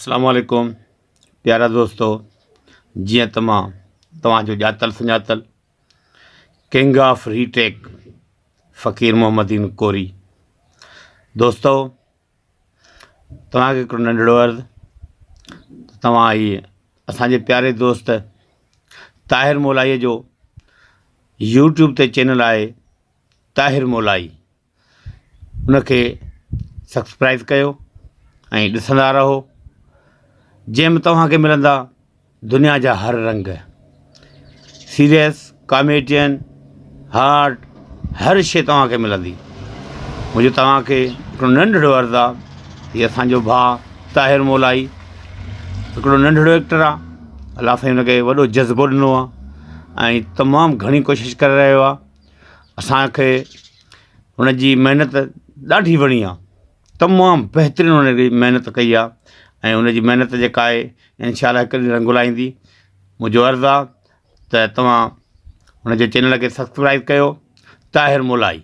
अस्सलाम वालेकुम प्यारा दोस्तों, जी तव्हांजो ॼातल सुञातल किंग ऑफ रीटेक फ़कीर मोहम्मदीन कोरी। दोस्तों, तव्हांखे हिकिड़ो नंढड़ो अर्ज़ु, तव्हां इहे असांजे प्यारे दोस्त ताहिर मोलाईअ जो यूट्यूब ते चैनल आहे ताहिर मोलाई, उनखे सब्सक्राइब कयो ऐं ॾिसंदा रहो, जंहिंमें तव्हांखे मिलंदा दुनिया जा हर रंग, सीरियस, कॉमेडियन, हार्ट, हर शइ तव्हांखे मिलंदी। मुंहिंजो तव्हांखे हिकिड़ो नंढड़ो अर्ज़ु आहे, हीअ असांजो भाउ ताहिर मोलाई हिकिड़ो नंढड़ो एक्टर आहे, अलाह साईं हुनखे वॾो जज़्बो ॾिनो आहे ऐं तमामु घणी कोशिशि करे रहियो आहे। असांखे हुनजी महिनत ॾाढी वणी आहे, तमामु बहितरीनु हुनजी महिनत कई आहे ऐं हुनजी महिनत जेका आहे इंशाअल्लाह हिकु ॾींहुं रंग लाहींदी। मुंहिंजो अर्ज़ु आहे त तव्हां हुनजे चैनल खे सब्सक्राइब कयो, ताहिर मोलाई।